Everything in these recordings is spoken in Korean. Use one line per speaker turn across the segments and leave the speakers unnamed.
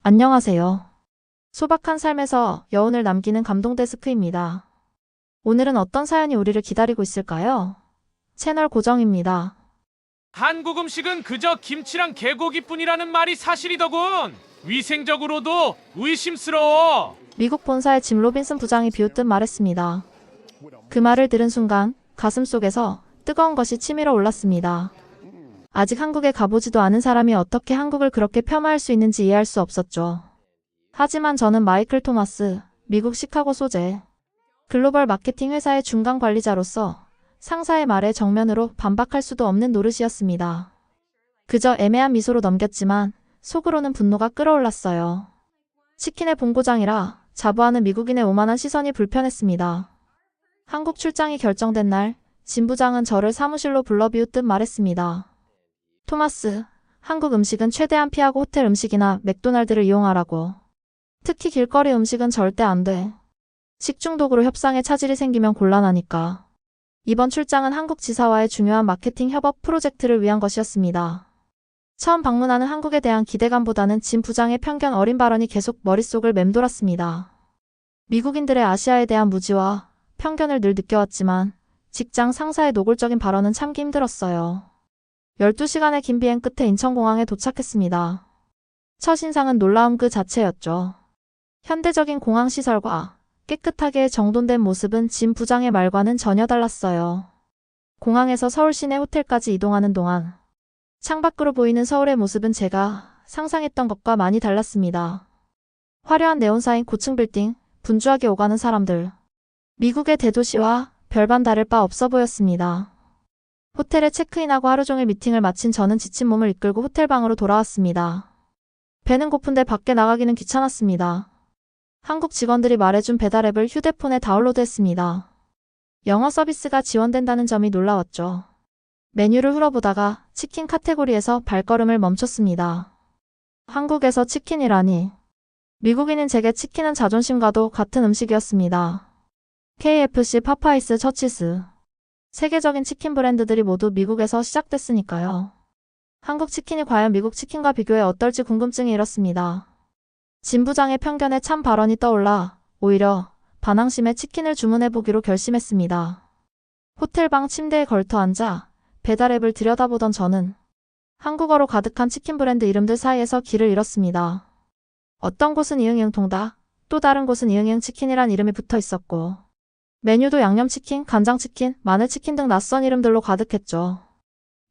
안녕하세요. 소박한 삶에서 여운을 남기는 감동 데스크입니다. 오늘은 어떤 사연이 우리를 기다리고 있을까요? 채널 고정입니다.
한국 음식은 그저 김치랑 개고기뿐이라는 말이 사실이더군. 위생적으로도 의심스러워.
미국 본사의 짐 로빈슨 부장이 비웃듯 말했습니다. 그 말을 들은 순간 가슴 속에서 뜨거운 것이 치밀어 올랐습니다. 아직 한국에 가보지도 않은 사람이 어떻게 한국을 그렇게 폄하할 수 있는지 이해할 수 없었죠. 하지만 저는 마이클 토마스, 미국 시카고 소재 글로벌 마케팅 회사의 중간 관리자로서 상사의 말에 정면으로 반박할 수도 없는 노릇이었습니다. 그저 애매한 미소로 넘겼지만 속으로는 분노가 끓어올랐어요. 치킨의 본고장이라 자부하는 미국인의 오만한 시선이 불편했습니다. 한국 출장이 결정된 날, 진 부장은 저를 사무실로 불러 비웃듯 말했습니다. 토마스, 한국 음식은 최대한 피하고 호텔 음식이나 맥도날드를 이용하라고. 특히 길거리 음식은 절대 안 돼. 식중독으로 협상에 차질이 생기면 곤란하니까. 이번 출장은 한국 지사와의 중요한 마케팅 협업 프로젝트를 위한 것이었습니다. 처음 방문하는 한국에 대한 기대감보다는 진 부장의 편견 어린 발언이 계속 머릿속을 맴돌았습니다. 미국인들의 아시아에 대한 무지와 편견을 늘 느껴왔지만 직장 상사의 노골적인 발언은 참기 힘들었어요. 12시간의 긴 비행 끝에 인천공항에 도착했습니다. 첫인상은 놀라움 그 자체였죠. 현대적인 공항시설과 깨끗하게 정돈된 모습은 진 부장의 말과는 전혀 달랐어요. 공항에서 서울 시내 호텔까지 이동하는 동안 창밖으로 보이는 서울의 모습은 제가 상상했던 것과 많이 달랐습니다. 화려한 네온사인 고층 빌딩, 분주하게 오가는 사람들. 미국의 대도시와 별반 다를 바 없어 보였습니다. 호텔에 체크인하고 하루 종일 미팅을 마친 저는 지친 몸을 이끌고 호텔방으로 돌아왔습니다. 배는 고픈데 밖에 나가기는 귀찮았습니다. 한국 직원들이 말해준 배달앱을 휴대폰에 다운로드했습니다. 영어 서비스가 지원된다는 점이 놀라웠죠. 메뉴를 훑어보다가 치킨 카테고리에서 발걸음을 멈췄습니다. 한국에서 치킨이라니. 미국인인 제게 치킨은 자존심과도 같은 음식이었습니다. KFC, 파파이스, 처치스. 세계적인 치킨 브랜드들이 모두 미국에서 시작됐으니까요. 한국 치킨이 과연 미국 치킨과 비교해 어떨지 궁금증이 일었습니다. 진 부장의 편견에 참 발언이 떠올라 오히려 반항심에 치킨을 주문해보기로 결심했습니다. 호텔방 침대에 걸터 앉아 배달앱을 들여다보던 저는 한국어로 가득한 치킨 브랜드 이름들 사이에서 길을 잃었습니다. 어떤 곳은 이응이응 통닭, 또 다른 곳은 이응이응 치킨이란 이름이 붙어 있었고 메뉴도 양념치킨, 간장치킨, 마늘치킨 등 낯선 이름들로 가득했죠.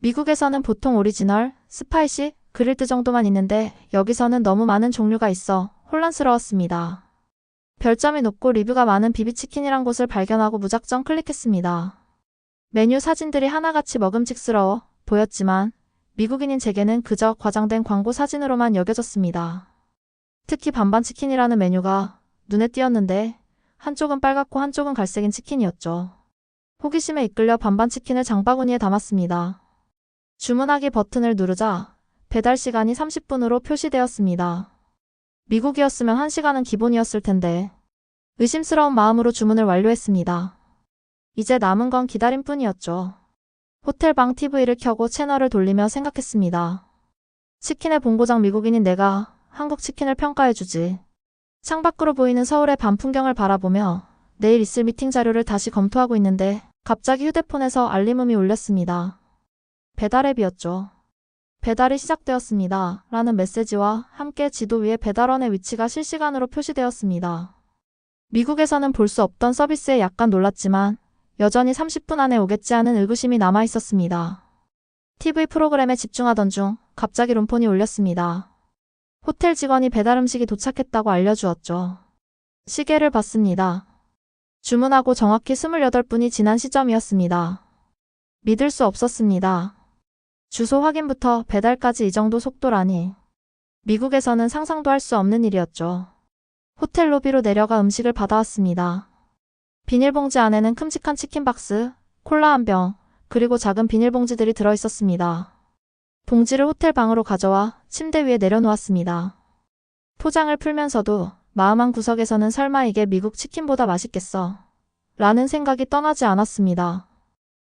미국에서는 보통 오리지널, 스파이시, 그릴드 정도만 있는데 여기서는 너무 많은 종류가 있어 혼란스러웠습니다. 별점이 높고 리뷰가 많은 비비치킨이란 곳을 발견하고 무작정 클릭했습니다. 메뉴 사진들이 하나같이 먹음직스러워 보였지만 미국인인 제게는 그저 과장된 광고 사진으로만 여겨졌습니다. 특히 반반치킨이라는 메뉴가 눈에 띄었는데 한쪽은 빨갛고 한쪽은 갈색인 치킨이었죠. 호기심에 이끌려 반반치킨을 장바구니에 담았습니다. 주문하기 버튼을 누르자 배달 시간이 30분으로 표시되었습니다. 미국이었으면 1시간은 기본이었을 텐데 의심스러운 마음으로 주문을 완료했습니다. 이제 남은 건 기다림뿐이었죠. 호텔방 TV를 켜고 채널을 돌리며 생각했습니다. 치킨의 본고장 미국인인 내가 한국 치킨을 평가해주지. 창밖으로 보이는 서울의 밤 풍경을 바라보며 내일 있을 미팅 자료를 다시 검토하고 있는데 갑자기 휴대폰에서 알림음이 울렸습니다. 배달앱이었죠. 배달이 시작되었습니다. 라는 메시지와 함께 지도 위에 배달원의 위치가 실시간으로 표시되었습니다. 미국에서는 볼 수 없던 서비스에 약간 놀랐지만 여전히 30분 안에 오겠지 하는 의구심이 남아 있었습니다. TV 프로그램에 집중하던 중 갑자기 룸폰이 울렸습니다. 호텔 직원이 배달 음식이 도착했다고 알려주었죠. 시계를 봤습니다. 주문하고 정확히 28분이 지난 시점이었습니다. 믿을 수 없었습니다. 주소 확인부터 배달까지 이 정도 속도라니. 미국에서는 상상도 할 수 없는 일이었죠. 호텔 로비로 내려가 음식을 받아왔습니다. 비닐봉지 안에는 큼직한 치킨 박스, 콜라 한 병, 그리고 작은 비닐봉지들이 들어있었습니다. 봉지를 호텔 방으로 가져와 침대 위에 내려놓았습니다. 포장을 풀면서도 마음 한 구석에서는 설마 이게 미국 치킨보다 맛있겠어? 라는 생각이 떠나지 않았습니다.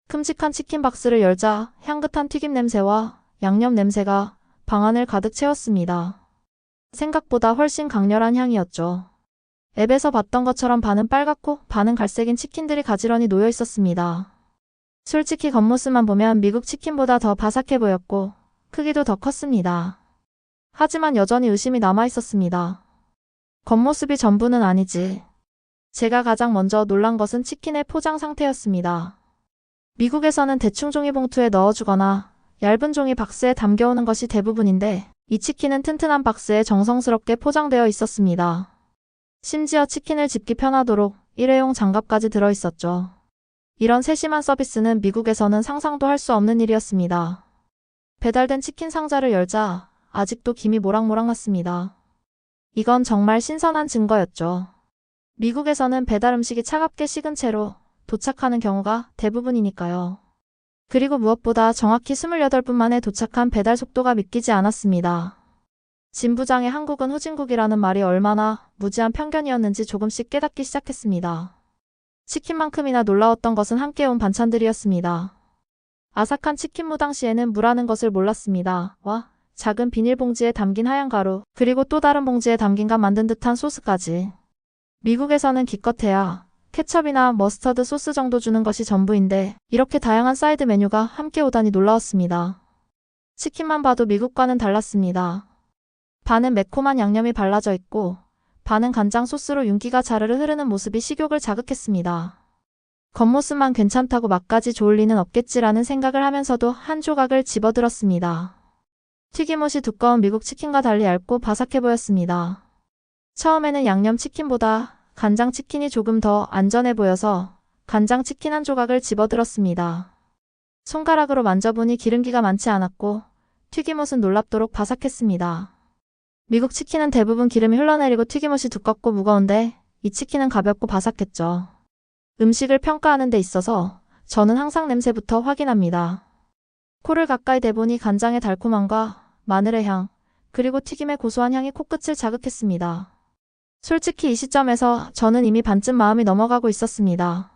큼직한 치킨 박스를 열자 향긋한 튀김 냄새와 양념 냄새가 방 안을 가득 채웠습니다. 생각보다 훨씬 강렬한 향이었죠. 앱에서 봤던 것처럼 반은 빨갛고 반은 갈색인 치킨들이 가지런히 놓여 있었습니다. 솔직히 겉모습만 보면 미국 치킨보다 더 바삭해 보였고 크기도 더 컸습니다. 하지만 여전히 의심이 남아 있었습니다. 겉모습이 전부는 아니지. 제가 가장 먼저 놀란 것은 치킨의 포장 상태였습니다. 미국에서는 대충 종이봉투에 넣어주거나 얇은 종이 박스에 담겨오는 것이 대부분인데 이 치킨은 튼튼한 박스에 정성스럽게 포장되어 있었습니다. 심지어 치킨을 집기 편하도록 일회용 장갑까지 들어있었죠. 이런 세심한 서비스는 미국에서는 상상도 할 수 없는 일이었습니다. 배달된 치킨 상자를 열자 아직도 김이 모락모락 났습니다. 이건 정말 신선한 증거였죠. 미국에서는 배달 음식이 차갑게 식은 채로 도착하는 경우가 대부분이니까요. 그리고 무엇보다 정확히 28분 만에 도착한 배달 속도가 믿기지 않았습니다. 진 부장의 한국은 후진국이라는 말이 얼마나 무지한 편견이었는지 조금씩 깨닫기 시작했습니다. 치킨만큼이나 놀라웠던 것은 함께 온 반찬들이었습니다. 아삭한 치킨 무 당시에는 무라는 것을 몰랐습니다. 와, 작은 비닐봉지에 담긴 하얀 가루, 그리고 또 다른 봉지에 담긴가 만든 듯한 소스까지. 미국에서는 기껏해야 케첩이나 머스터드 소스 정도 주는 것이 전부인데 이렇게 다양한 사이드 메뉴가 함께 오다니 놀라웠습니다. 치킨만 봐도 미국과는 달랐습니다. 반은 매콤한 양념이 발라져 있고 반은 간장 소스로 윤기가 자르르 흐르는 모습이 식욕을 자극했습니다. 겉모습만 괜찮다고 맛까지 좋을 리는 없겠지라는 생각을 하면서도 한 조각을 집어들었습니다. 튀김옷이 두꺼운 미국 치킨과 달리 얇고 바삭해 보였습니다. 처음에는 양념 치킨보다 간장 치킨이 조금 더 안전해 보여서 간장 치킨 한 조각을 집어들었습니다. 손가락으로 만져보니 기름기가 많지 않았고 튀김옷은 놀랍도록 바삭했습니다. 미국 치킨은 대부분 기름이 흘러내리고 튀김옷이 두껍고 무거운데 이 치킨은 가볍고 바삭했죠. 음식을 평가하는 데 있어서 저는 항상 냄새부터 확인합니다. 코를 가까이 대보니 간장의 달콤함과 마늘의 향, 그리고 튀김의 고소한 향이 코끝을 자극했습니다. 솔직히 이 시점에서 저는 이미 반쯤 마음이 넘어가고 있었습니다.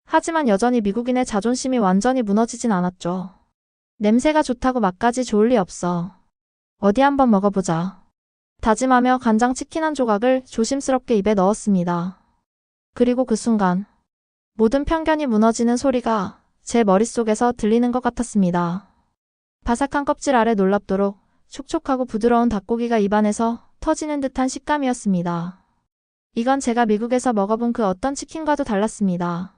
하지만 여전히 미국인의 자존심이 완전히 무너지진 않았죠. 냄새가 좋다고 맛까지 좋을 리 없어. 어디 한번 먹어보자. 다짐하며 간장 치킨 한 조각을 조심스럽게 입에 넣었습니다. 그리고 그 순간 모든 편견이 무너지는 소리가 제 머릿속에서 들리는 것 같았습니다. 바삭한 껍질 아래 놀랍도록 촉촉하고 부드러운 닭고기가 입안에서 터지는 듯한 식감이었습니다. 이건 제가 미국에서 먹어본 그 어떤 치킨과도 달랐습니다.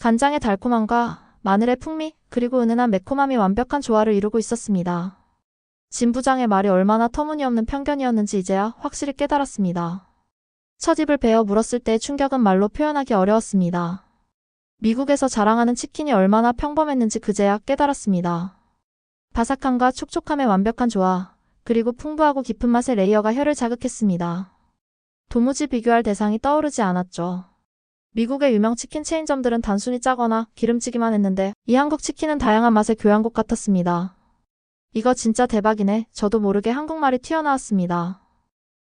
간장의 달콤함과 마늘의 풍미, 그리고 은은한 매콤함이 완벽한 조화를 이루고 있었습니다. 진 부장의 말이 얼마나 터무니없는 편견이었는지 이제야 확실히 깨달았습니다. 첫 입을 베어 물었을 때의 충격은 말로 표현하기 어려웠습니다. 미국에서 자랑하는 치킨이 얼마나 평범했는지 그제야 깨달았습니다. 바삭함과 촉촉함의 완벽한 조화, 그리고 풍부하고 깊은 맛의 레이어가 혀를 자극했습니다. 도무지 비교할 대상이 떠오르지 않았죠. 미국의 유명 치킨 체인점들은 단순히 짜거나 기름지기만 했는데 이 한국 치킨은 다양한 맛의 교향곡 같았습니다. 이거 진짜 대박이네. 저도 모르게 한국말이 튀어나왔습니다.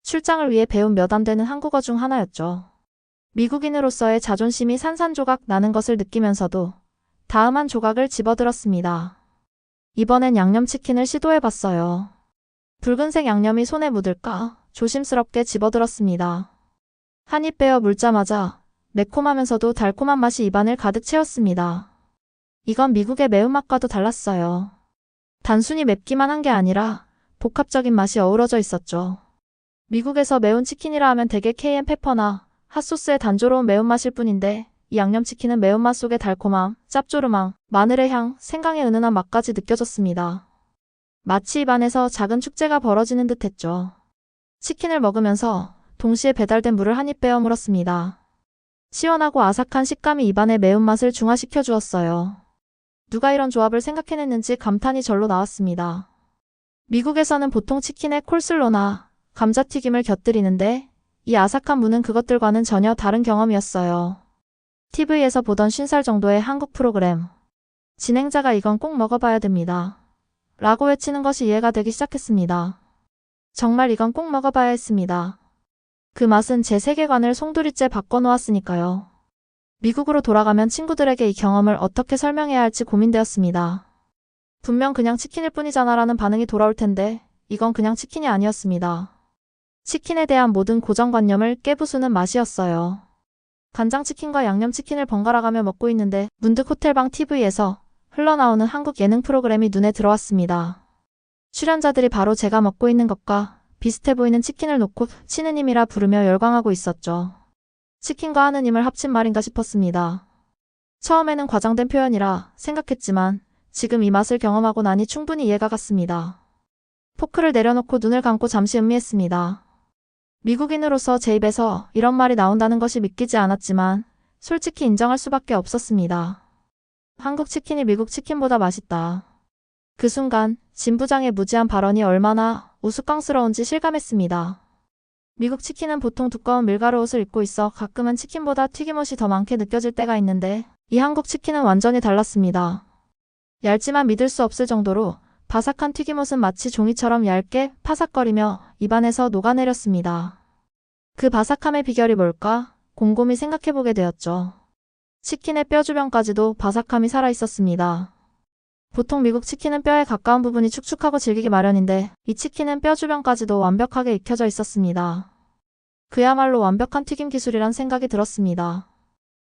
출장을 위해 배운 몇 안 되는 한국어 중 하나였죠. 미국인으로서의 자존심이 산산조각 나는 것을 느끼면서도 다음 한 조각을 집어들었습니다. 이번엔 양념치킨을 시도해봤어요. 붉은색 양념이 손에 묻을까 조심스럽게 집어들었습니다. 한 입 베어 물자마자 매콤하면서도 달콤한 맛이 입안을 가득 채웠습니다. 이건 미국의 매운맛과도 달랐어요. 단순히 맵기만 한 게 아니라 복합적인 맛이 어우러져 있었죠. 미국에서 매운 치킨이라 하면 대개 케이엔 페퍼나 핫소스의 단조로운 매운맛일 뿐인데 이 양념치킨은 매운맛 속의 달콤함, 짭조름함, 마늘의 향, 생강의 은은한 맛까지 느껴졌습니다. 마치 입안에서 작은 축제가 벌어지는 듯 했죠. 치킨을 먹으면서 동시에 배달된 물을 한 입 베어 물었습니다. 시원하고 아삭한 식감이 입안의 매운맛을 중화시켜 주었어요. 누가 이런 조합을 생각해냈는지 감탄이 절로 나왔습니다. 미국에서는 보통 치킨에 콜슬로나 감자튀김을 곁들이는데 이 아삭한 무는 그것들과는 전혀 다른 경험이었어요. TV에서 보던 50살 정도의 한국 프로그램. 진행자가 이건 꼭 먹어봐야 됩니다. 라고 외치는 것이 이해가 되기 시작했습니다. 정말 이건 꼭 먹어봐야 했습니다. 그 맛은 제 세계관을 송두리째 바꿔놓았으니까요. 미국으로 돌아가면 친구들에게 이 경험을 어떻게 설명해야 할지 고민되었습니다. 분명 그냥 치킨일 뿐이잖아 라는 반응이 돌아올 텐데 이건 그냥 치킨이 아니었습니다. 치킨에 대한 모든 고정관념을 깨부수는 맛이었어요. 간장치킨과 양념치킨을 번갈아가며 먹고 있는데 문득 호텔방 TV에서 흘러나오는 한국 예능 프로그램이 눈에 들어왔습니다. 출연자들이 바로 제가 먹고 있는 것과 비슷해 보이는 치킨을 놓고 치느님이라 부르며 열광하고 있었죠. 치킨과 하느님을 합친 말인가 싶었습니다. 처음에는 과장된 표현이라 생각했지만 지금 이 맛을 경험하고 나니 충분히 이해가 갔습니다. 포크를 내려놓고 눈을 감고 잠시 음미했습니다. 미국인으로서 제 입에서 이런 말이 나온다는 것이 믿기지 않았지만 솔직히 인정할 수밖에 없었습니다. 한국 치킨이 미국 치킨보다 맛있다. 그 순간 진 부장의 무지한 발언이 얼마나 우스꽝스러운지 실감했습니다. 미국 치킨은 보통 두꺼운 밀가루 옷을 입고 있어 가끔은 치킨보다 튀김옷이 더 많게 느껴질 때가 있는데 이 한국 치킨은 완전히 달랐습니다. 얇지만 믿을 수 없을 정도로 바삭한 튀김옷은 마치 종이처럼 얇게 파삭거리며 입안에서 녹아내렸습니다. 그 바삭함의 비결이 뭘까? 곰곰이 생각해보게 되었죠. 치킨의 뼈 주변까지도 바삭함이 살아있었습니다. 보통 미국 치킨은 뼈에 가까운 부분이 축축하고 질기기 마련인데 이 치킨은 뼈 주변까지도 완벽하게 익혀져 있었습니다. 그야말로 완벽한 튀김 기술이란 생각이 들었습니다.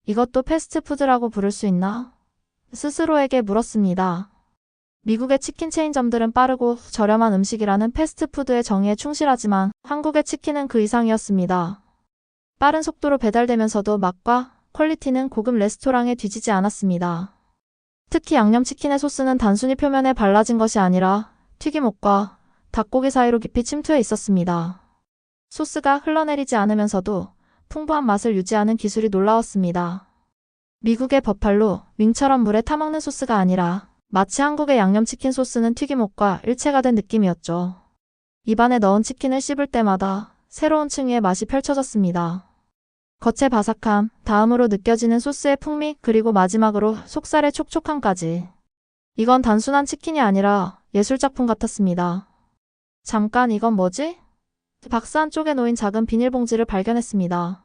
이것도 패스트푸드라고 부를 수 있나? 스스로에게 물었습니다. 미국의 치킨 체인점들은 빠르고 저렴한 음식이라는 패스트푸드의 정의에 충실하지만 한국의 치킨은 그 이상이었습니다. 빠른 속도로 배달되면서도 맛과 퀄리티는 고급 레스토랑에 뒤지지 않았습니다. 특히 양념치킨의 소스는 단순히 표면에 발라진 것이 아니라 튀김옷과 닭고기 사이로 깊이 침투해 있었습니다. 소스가 흘러내리지 않으면서도 풍부한 맛을 유지하는 기술이 놀라웠습니다. 미국의 버팔로 윙처럼 물에 타먹는 소스가 아니라 마치 한국의 양념치킨 소스는 튀김옷과 일체가 된 느낌이었죠. 입안에 넣은 치킨을 씹을 때마다 새로운 층위의 맛이 펼쳐졌습니다. 겉의 바삭함, 다음으로 느껴지는 소스의 풍미, 그리고 마지막으로 속살의 촉촉함까지. 이건 단순한 치킨이 아니라 예술작품 같았습니다. 잠깐, 이건 뭐지? 박스 한쪽에 놓인 작은 비닐봉지를 발견했습니다.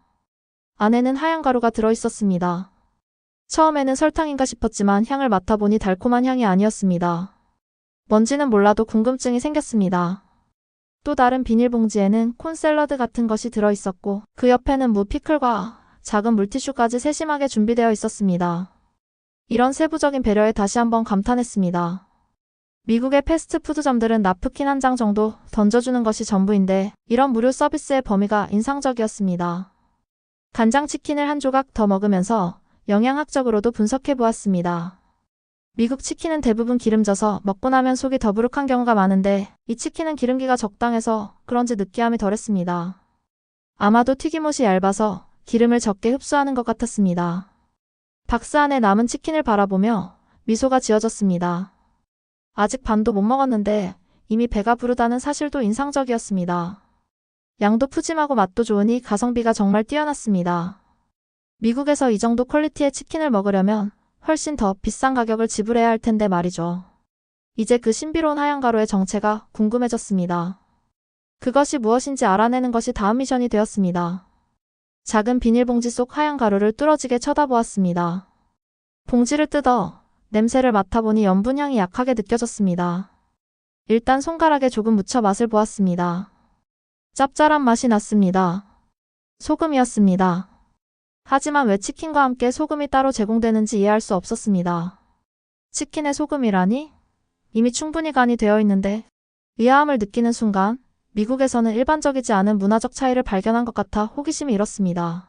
안에는 하얀 가루가 들어있었습니다. 처음에는 설탕인가 싶었지만 향을 맡아보니 달콤한 향이 아니었습니다. 뭔지는 몰라도 궁금증이 생겼습니다. 또 다른 비닐봉지에는 콘샐러드 같은 것이 들어있었고 그 옆에는 무 피클과 작은 물티슈까지 세심하게 준비되어 있었습니다. 이런 세부적인 배려에 다시 한번 감탄했습니다. 미국의 패스트푸드점들은 나프킨 한 장 정도 던져주는 것이 전부인데 이런 무료 서비스의 범위가 인상적이었습니다. 간장치킨을 한 조각 더 먹으면서 영양학적으로도 분석해 보았습니다. 미국 치킨은 대부분 기름져서 먹고 나면 속이 더부룩한 경우가 많은데 이 치킨은 기름기가 적당해서 그런지 느끼함이 덜했습니다. 아마도 튀김옷이 얇아서 기름을 적게 흡수하는 것 같았습니다. 박스 안에 남은 치킨을 바라보며 미소가 지어졌습니다. 아직 반도 못 먹었는데 이미 배가 부르다는 사실도 인상적이었습니다. 양도 푸짐하고 맛도 좋으니 가성비가 정말 뛰어났습니다. 미국에서 이 정도 퀄리티의 치킨을 먹으려면 훨씬 더 비싼 가격을 지불해야 할 텐데 말이죠. 이제 그 신비로운 하얀 가루의 정체가 궁금해졌습니다. 그것이 무엇인지 알아내는 것이 다음 미션이 되었습니다. 작은 비닐봉지 속 하얀 가루를 뚫어지게 쳐다보았습니다. 봉지를 뜯어 냄새를 맡아보니 염분향이 약하게 느껴졌습니다. 일단 손가락에 조금 묻혀 맛을 보았습니다. 짭짤한 맛이 났습니다. 소금이었습니다. 하지만 왜 치킨과 함께 소금이 따로 제공되는지 이해할 수 없었습니다. 치킨에 소금이라니? 이미 충분히 간이 되어 있는데 의아함을 느끼는 순간 미국에서는 일반적이지 않은 문화적 차이를 발견한 것 같아 호기심이 일었습니다.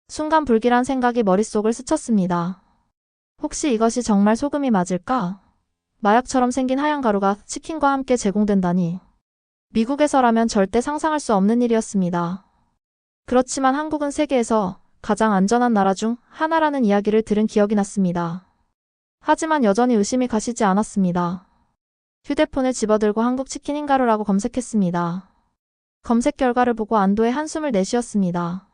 순간 불길한 생각이 머릿속을 스쳤습니다. 혹시 이것이 정말 소금이 맞을까? 마약처럼 생긴 하얀 가루가 치킨과 함께 제공된다니. 미국에서라면 절대 상상할 수 없는 일이었습니다. 그렇지만 한국은 세계에서 가장 안전한 나라 중 하나라는 이야기를 들은 기억이 났습니다. 하지만 여전히 의심이 가시지 않았습니다. 휴대폰을 집어들고 한국 치킨인 가루라고 검색했습니다. 검색 결과를 보고 안도의 한숨을 내쉬었습니다.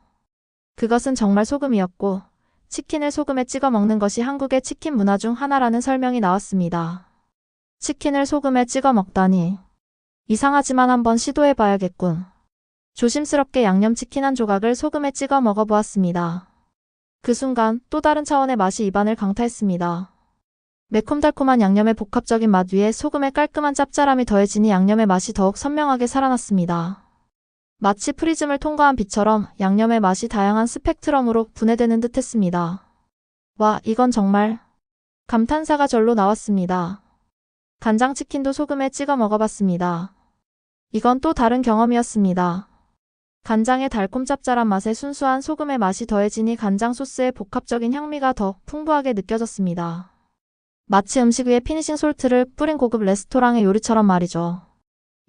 그것은 정말 소금이었고 치킨을 소금에 찍어 먹는 것이 한국의 치킨 문화 중 하나라는 설명이 나왔습니다. 치킨을 소금에 찍어 먹다니. 이상하지만 한번 시도해봐야겠군. 조심스럽게 양념치킨 한 조각을 소금에 찍어 먹어보았습니다. 그 순간 또 다른 차원의 맛이 입안을 강타했습니다. 매콤달콤한 양념의 복합적인 맛 위에 소금의 깔끔한 짭짤함이 더해지니 양념의 맛이 더욱 선명하게 살아났습니다. 마치 프리즘을 통과한 빛처럼 양념의 맛이 다양한 스펙트럼으로 분해되는 듯 했습니다. 와, 이건 정말... 감탄사가 절로 나왔습니다. 간장치킨도 소금에 찍어 먹어봤습니다. 이건 또 다른 경험이었습니다. 간장의 달콤 짭짤한 맛에 순수한 소금의 맛이 더해지니 간장 소스의 복합적인 향미가 더 풍부하게 느껴졌습니다. 마치 음식 위에 피니싱 솔트를 뿌린 고급 레스토랑의 요리처럼 말이죠.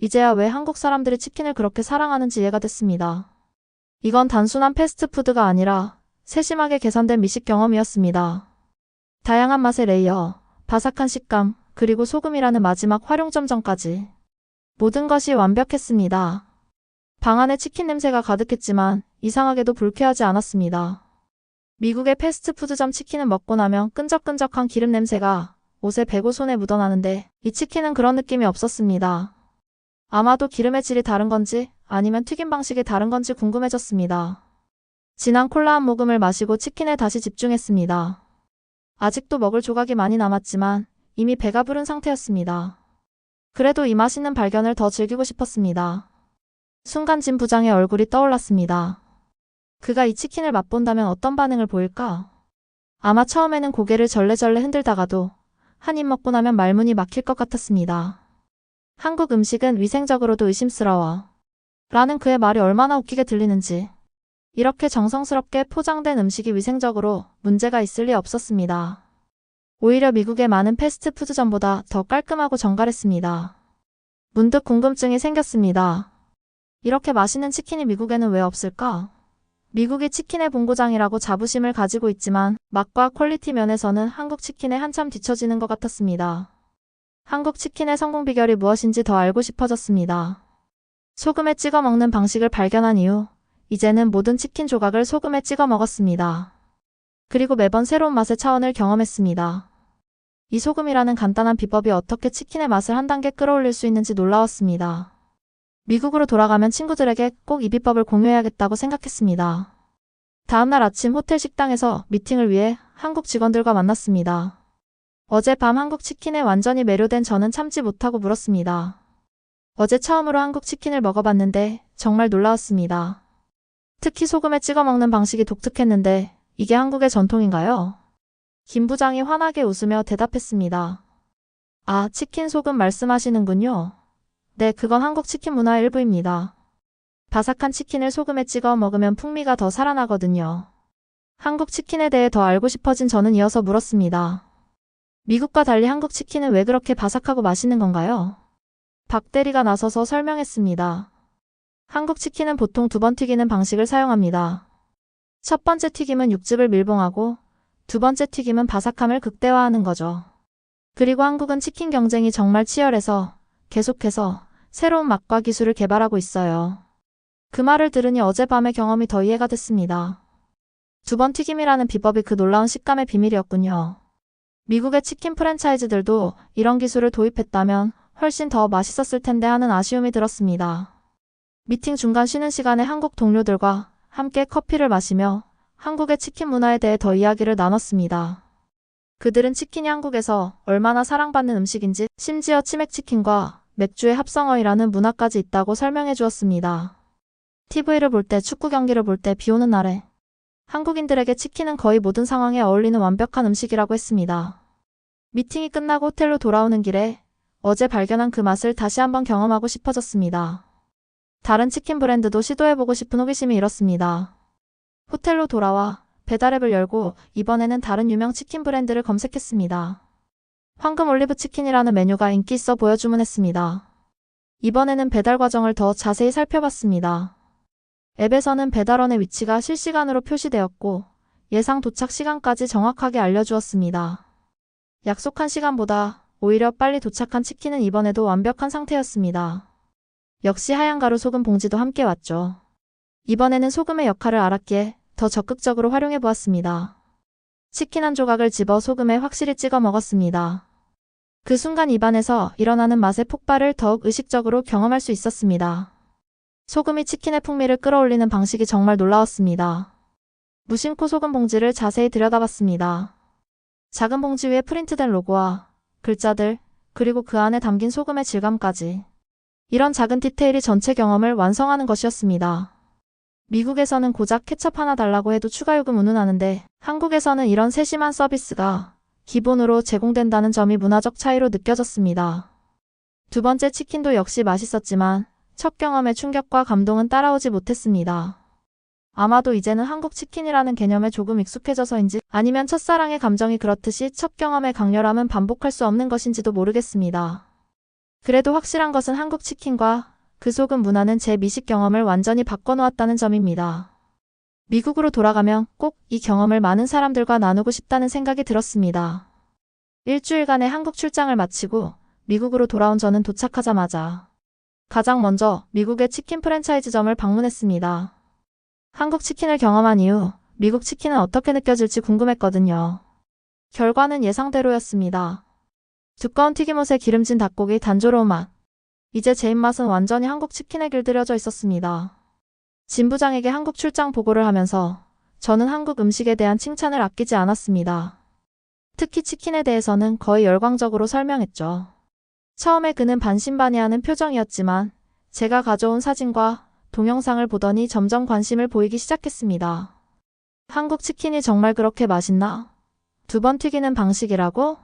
이제야 왜 한국 사람들이 치킨을 그렇게 사랑하는지 이해가 됐습니다. 이건 단순한 패스트푸드가 아니라 세심하게 계산된 미식 경험이었습니다. 다양한 맛의 레이어, 바삭한 식감, 그리고 소금이라는 마지막 활용점정까지. 모든 것이 완벽했습니다. 방 안에 치킨 냄새가 가득했지만 이상하게도 불쾌하지 않았습니다. 미국의 패스트푸드점 치킨을 먹고 나면 끈적끈적한 기름 냄새가 옷에 배고 손에 묻어나는데 이 치킨은 그런 느낌이 없었습니다. 아마도 기름의 질이 다른 건지 아니면 튀김 방식이 다른 건지 궁금해졌습니다. 진한 콜라 한 모금을 마시고 치킨에 다시 집중했습니다. 아직도 먹을 조각이 많이 남았지만 이미 배가 부른 상태였습니다. 그래도 이 맛있는 발견을 더 즐기고 싶었습니다. 순간 진 부장의 얼굴이 떠올랐습니다. 그가 이 치킨을 맛본다면 어떤 반응을 보일까? 아마 처음에는 고개를 절레절레 흔들다가도 한 입 먹고 나면 말문이 막힐 것 같았습니다. 한국 음식은 위생적으로도 의심스러워. 라는 그의 말이 얼마나 웃기게 들리는지. 이렇게 정성스럽게 포장된 음식이 위생적으로 문제가 있을 리 없었습니다. 오히려 미국의 많은 패스트푸드점보다 더 깔끔하고 정갈했습니다. 문득 궁금증이 생겼습니다. 이렇게 맛있는 치킨이 미국에는 왜 없을까? 미국이 치킨의 본고장이라고 자부심을 가지고 있지만 맛과 퀄리티 면에서는 한국 치킨에 한참 뒤처지는 것 같았습니다. 한국 치킨의 성공 비결이 무엇인지 더 알고 싶어졌습니다. 소금에 찍어 먹는 방식을 발견한 이후 이제는 모든 치킨 조각을 소금에 찍어 먹었습니다. 그리고 매번 새로운 맛의 차원을 경험했습니다. 이 소금이라는 간단한 비법이 어떻게 치킨의 맛을 한 단계 끌어올릴 수 있는지 놀라웠습니다. 미국으로 돌아가면 친구들에게 꼭 이 비법을 공유해야겠다고 생각했습니다. 다음날 아침 호텔 식당에서 미팅을 위해 한국 직원들과 만났습니다. 어젯밤 한국 치킨에 완전히 매료된 저는 참지 못하고 물었습니다. 어제 처음으로 한국 치킨을 먹어봤는데 정말 놀라웠습니다. 특히 소금에 찍어 먹는 방식이 독특했는데 이게 한국의 전통인가요? 김 부장이 환하게 웃으며 대답했습니다. 아, 치킨 소금 말씀하시는군요. 네, 그건 한국 치킨 문화의 일부입니다. 바삭한 치킨을 소금에 찍어 먹으면 풍미가 더 살아나거든요. 한국 치킨에 대해 더 알고 싶어진 저는 이어서 물었습니다. 미국과 달리 한국 치킨은 왜 그렇게 바삭하고 맛있는 건가요? 박 대리가 나서서 설명했습니다. 한국 치킨은 보통 2번 튀기는 방식을 사용합니다. 첫 번째 튀김은 육즙을 밀봉하고 두 번째 튀김은 바삭함을 극대화하는 거죠. 그리고 한국은 치킨 경쟁이 정말 치열해서 계속해서 새로운 맛과 기술을 개발하고 있어요. 그 말을 들으니 어젯밤의 경험이 더 이해가 됐습니다. 2번 튀김이라는 비법이 그 놀라운 식감의 비밀이었군요. 미국의 치킨 프랜차이즈들도 이런 기술을 도입했다면 훨씬 더 맛있었을 텐데 하는 아쉬움이 들었습니다. 미팅 중간 쉬는 시간에 한국 동료들과 함께 커피를 마시며 한국의 치킨 문화에 대해 더 이야기를 나눴습니다. 그들은 치킨이 한국에서 얼마나 사랑받는 음식인지 심지어 치맥치킨과 맥주의 합성어이라는 문화까지 있다고 설명해 주었습니다. TV를 볼 때, 축구 경기를 볼 때, 비 오는 날에 한국인들에게 치킨은 거의 모든 상황에 어울리는 완벽한 음식이라고 했습니다. 미팅이 끝나고 호텔로 돌아오는 길에 어제 발견한 그 맛을 다시 한번 경험하고 싶어졌습니다. 다른 치킨 브랜드도 시도해보고 싶은 호기심이 일었습니다. 호텔로 돌아와 배달앱을 열고 이번에는 다른 유명 치킨 브랜드를 검색했습니다. 황금 올리브 치킨이라는 메뉴가 인기 있어 보여 주문했습니다. 이번에는 배달 과정을 더 자세히 살펴봤습니다. 앱에서는 배달원의 위치가 실시간으로 표시되었고 예상 도착 시간까지 정확하게 알려주었습니다. 약속한 시간보다 오히려 빨리 도착한 치킨은 이번에도 완벽한 상태였습니다. 역시 하얀 가루 소금 봉지도 함께 왔죠. 이번에는 소금의 역할을 알았기에 더 적극적으로 활용해 보았습니다. 치킨 한 조각을 집어 소금에 확실히 찍어 먹었습니다. 그 순간 입안에서 일어나는 맛의 폭발을 더욱 의식적으로 경험할 수 있었습니다. 소금이 치킨의 풍미를 끌어올리는 방식이 정말 놀라웠습니다. 무심코 소금 봉지를 자세히 들여다봤습니다. 작은 봉지 위에 프린트된 로고와 글자들, 그리고 그 안에 담긴 소금의 질감까지. 이런 작은 디테일이 전체 경험을 완성하는 것이었습니다. 미국에서는 고작 케첩 하나 달라고 해도 추가 요금 운운하는데 한국에서는 이런 세심한 서비스가 기본으로 제공된다는 점이 문화적 차이로 느껴졌습니다. 두 번째 치킨도 역시 맛있었지만 첫 경험의 충격과 감동은 따라오지 못했습니다. 아마도 이제는 한국 치킨이라는 개념에 조금 익숙해져서인지 아니면 첫사랑의 감정이 그렇듯이 첫 경험의 강렬함은 반복할 수 없는 것인지도 모르겠습니다. 그래도 확실한 것은 한국 치킨과 그 속은 문화는 제 미식 경험을 완전히 바꿔놓았다는 점입니다. 미국으로 돌아가면 꼭 이 경험을 많은 사람들과 나누고 싶다는 생각이 들었습니다. 일주일간의 한국 출장을 마치고 미국으로 돌아온 저는 도착하자마자 가장 먼저 미국의 치킨 프랜차이즈점을 방문했습니다. 한국 치킨을 경험한 이후 미국 치킨은 어떻게 느껴질지 궁금했거든요. 결과는 예상대로였습니다. 두꺼운 튀김옷에 기름진 닭고기 단조로운 맛. 이제 제 입맛은 완전히 한국 치킨에 길들여져 있었습니다. 진 부장에게 한국 출장 보고를 하면서 저는 한국 음식에 대한 칭찬을 아끼지 않았습니다. 특히 치킨에 대해서는 거의 열광적으로 설명했죠. 처음에 그는 반신반의하는 표정이었지만 제가 가져온 사진과 동영상을 보더니 점점 관심을 보이기 시작했습니다. 한국 치킨이 정말 그렇게 맛있나? 두 번 튀기는 방식이라고?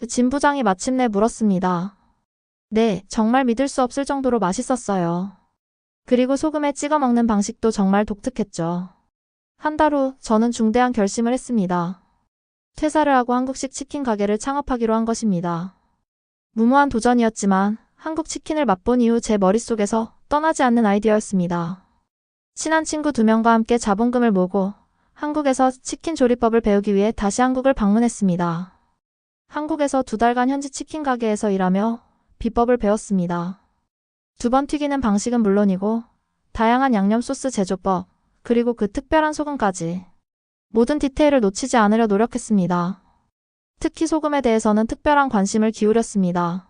진 부장이 마침내 물었습니다. 네, 정말 믿을 수 없을 정도로 맛있었어요. 그리고 소금에 찍어 먹는 방식도 정말 독특했죠. 한 달 후 저는 중대한 결심을 했습니다. 퇴사를 하고 한국식 치킨 가게를 창업하기로 한 것입니다. 무모한 도전이었지만 한국 치킨을 맛본 이후 제 머릿속에서 떠나지 않는 아이디어였습니다. 친한 친구 2명과 함께 자본금을 모으고 한국에서 치킨 조리법을 배우기 위해 다시 한국을 방문했습니다. 한국에서 2달간 현지 치킨 가게에서 일하며 비법을 배웠습니다. 두 번 튀기는 방식은 물론이고 다양한 양념 소스 제조법, 그리고 그 특별한 소금까지 모든 디테일을 놓치지 않으려 노력했습니다. 특히 소금에 대해서는 특별한 관심을 기울였습니다.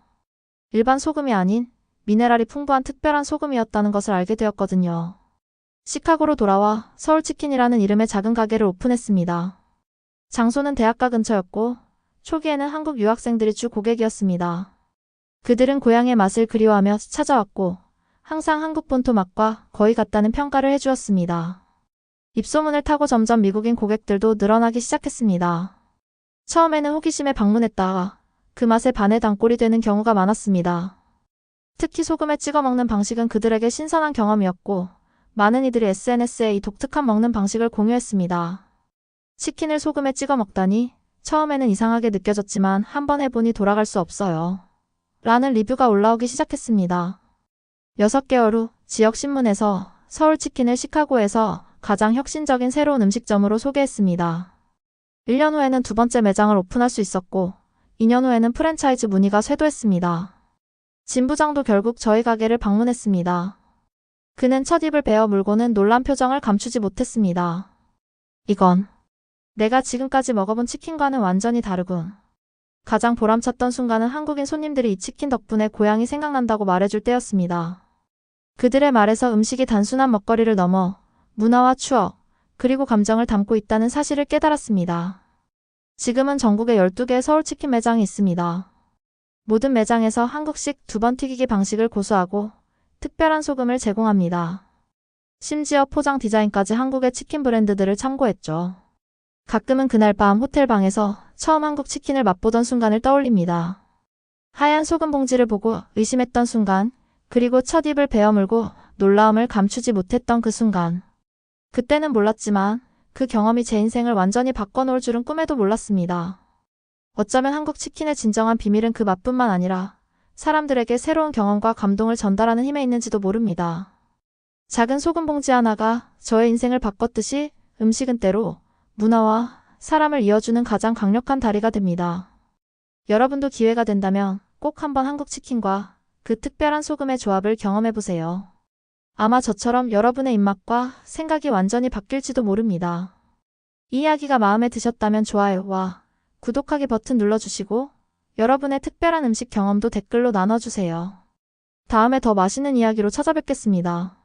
일반 소금이 아닌 미네랄이 풍부한 특별한 소금이었다는 것을 알게 되었거든요. 시카고로 돌아와 서울치킨이라는 이름의 작은 가게를 오픈했습니다. 장소는 대학가 근처였고 초기에는 한국 유학생들이 주 고객이었습니다. 그들은 고향의 맛을 그리워하며 찾아왔고 항상 한국 본토 맛과 거의 같다는 평가를 해주었습니다. 입소문을 타고 점점 미국인 고객들도 늘어나기 시작했습니다. 처음에는 호기심에 방문했다가 그 맛에 반해 단골이 되는 경우가 많았습니다. 특히 소금에 찍어 먹는 방식은 그들에게 신선한 경험이었고 많은 이들이 SNS에 이 독특한 먹는 방식을 공유했습니다. 치킨을 소금에 찍어 먹다니 처음에는 이상하게 느껴졌지만 한번 해보니 돌아갈 수 없어요. 라는 리뷰가 올라오기 시작했습니다. 6개월 후 지역 신문에서 서울치킨을 시카고에서 가장 혁신적인 새로운 음식점으로 소개했습니다. 1년 후에는 두 번째 매장을 오픈할 수 있었고 2년 후에는 프랜차이즈 문의가 쇄도했습니다. 진 부장도 결국 저희 가게를 방문했습니다. 그는 첫 입을 베어 물고는 놀란 표정을 감추지 못했습니다. 이건 내가 지금까지 먹어본 치킨과는 완전히 다르군. 가장 보람찼던 순간은 한국인 손님들이 이 치킨 덕분에 고향이 생각난다고 말해줄 때였습니다. 그들의 말에서 음식이 단순한 먹거리를 넘어 문화와 추억, 그리고 감정을 담고 있다는 사실을 깨달았습니다. 지금은 전국에 12개의 서울치킨 매장이 있습니다. 모든 매장에서 한국식 두 번 튀기기 방식을 고수하고 특별한 소금을 제공합니다. 심지어 포장 디자인까지 한국의 치킨 브랜드들을 참고했죠. 가끔은 그날 밤 호텔 방에서 처음 한국 치킨을 맛보던 순간을 떠올립니다. 하얀 소금 봉지를 보고 의심했던 순간, 그리고 첫 입을 베어 물고 놀라움을 감추지 못했던 그 순간. 그때는 몰랐지만 그 경험이 제 인생을 완전히 바꿔놓을 줄은 꿈에도 몰랐습니다. 어쩌면 한국 치킨의 진정한 비밀은 그 맛뿐만 아니라 사람들에게 새로운 경험과 감동을 전달하는 힘에 있는지도 모릅니다. 작은 소금 봉지 하나가 저의 인생을 바꿨듯이 음식은 때로 문화와 사람을 이어주는 가장 강력한 다리가 됩니다. 여러분도 기회가 된다면 꼭 한번 한국 치킨과 그 특별한 소금의 조합을 경험해보세요. 아마 저처럼 여러분의 입맛과 생각이 완전히 바뀔지도 모릅니다. 이 이야기가 마음에 드셨다면 좋아요와 구독하기 버튼 눌러주시고 여러분의 특별한 음식 경험도 댓글로 나눠주세요. 다음에 더 맛있는 이야기로 찾아뵙겠습니다.